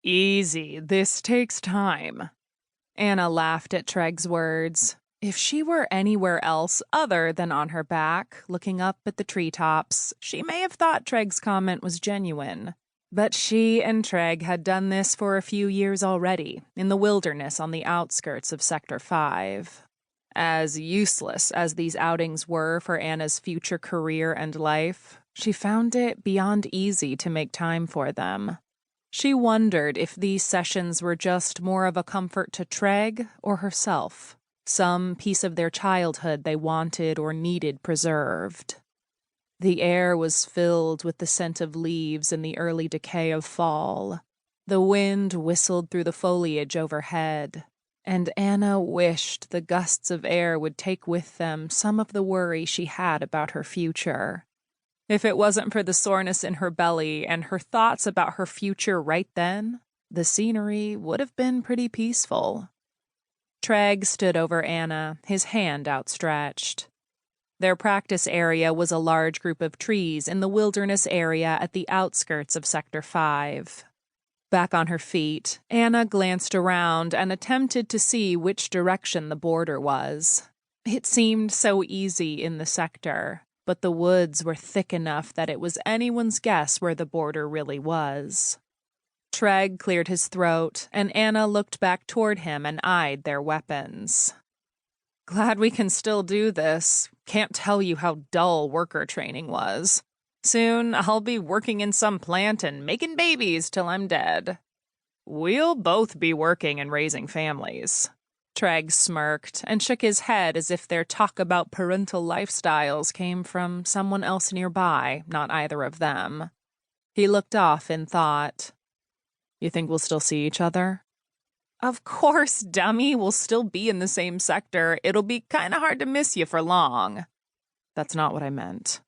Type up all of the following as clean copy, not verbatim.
Easy, this takes time. Anna laughed at Treg's words. If she were anywhere else other than on her back, looking up at the treetops, she may have thought Treg's comment was genuine. But she and Treg had done this for a few years already, in the wilderness on the outskirts of Sector 5. As useless as these outings were for Anna's future career and life, she found it beyond easy to make time for them. She wondered if these sessions were just more of a comfort to Treg or herself, some piece of their childhood they wanted or needed preserved. The air was filled with the scent of leaves in the early decay of fall. The wind whistled through the foliage overhead, and Anna wished the gusts of air would take with them some of the worry she had about her future. If it wasn't for the soreness in her belly and her thoughts about her future right then, the scenery would have been pretty peaceful. Treg stood over Anna, his hand outstretched. Their practice area was a large group of trees in the wilderness area at the outskirts of Sector 5. Back on her feet, Anna glanced around and attempted to see which direction the border was. It seemed so easy in the sector, but the woods were thick enough that it was anyone's guess where the border really was. Treg cleared his throat, and Anna looked back toward him and eyed their weapons. Glad we can still do this. Can't tell you how dull worker training was. Soon I'll be working in some plant and making babies till I'm dead. We'll both be working and raising families. Treg smirked and shook his head as if their talk about parental lifestyles came from someone else nearby, not either of them. He looked off in thought. You think we'll still see each other? Of course, dummy, we'll still be in the same sector. It'll be kinda hard to miss you for long. That's not what I meant,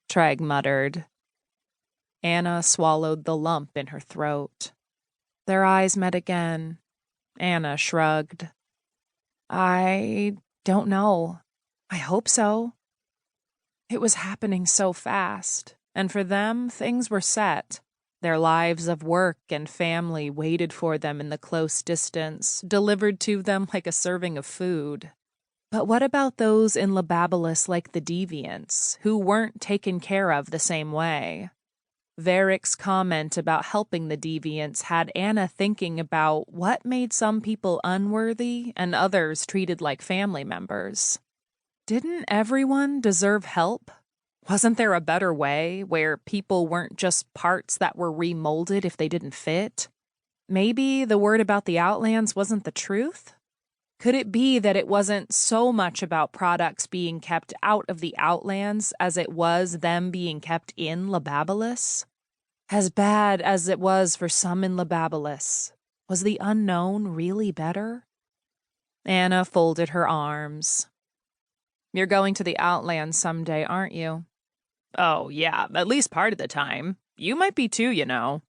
Treg muttered. Anna swallowed the lump in her throat. Their eyes met again. Anna shrugged. I don't know. I hope so. It was happening so fast, and for them, things were set. Their lives of work and family waited for them in the close distance, delivered to them like a serving of food. But what about those in Lebabolis like the deviants, who weren't taken care of the same way? Varick's comment about helping the deviants had Anna thinking about what made some people unworthy and others treated like family members. Didn't everyone deserve help? Wasn't there a better way, where people weren't just parts that were remolded if they didn't fit? Maybe the word about the Outlands wasn't the truth? Could it be that it wasn't so much about products being kept out of the Outlands as it was them being kept in Lebabolis? As bad as it was for some in Lebabolis, was the unknown really better? Anna folded her arms. You're going to the Outlands someday, aren't you? Oh, yeah, at least part of the time. You might be too, you know.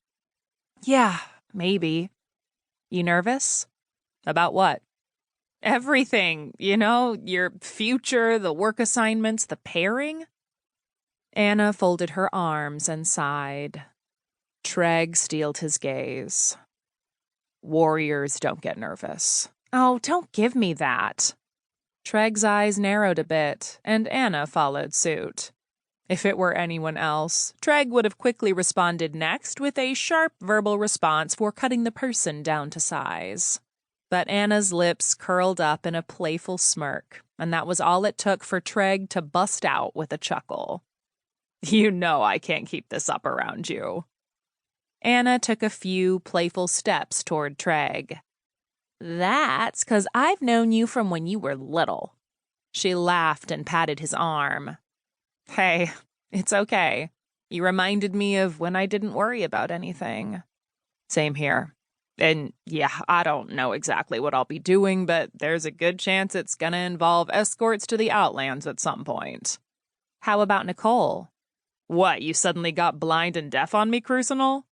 Yeah, maybe. You nervous? About what? Everything, your future, the work assignments, the pairing. Anna folded her arms and sighed. Treg steeled his gaze. Warriors don't get nervous. Oh, don't give me that. Treg's eyes narrowed a bit, and Anna followed suit. If it were anyone else, Treg would have quickly responded next with a sharp verbal response for cutting the person down to size. But Anna's lips curled up in a playful smirk, and that was all it took for Treg to bust out with a chuckle. You know I can't keep this up around you. Anna took a few playful steps toward Treg. That's 'cause I've known you from when you were little. She laughed and patted his arm. Hey, it's okay. You reminded me of when I didn't worry about anything. Same here. And yeah, I don't know exactly what I'll be doing, but there's a good chance it's gonna involve escorts to the Outlands at some point. How about Nicole? What, you suddenly got blind and deaf on me, Crucinal?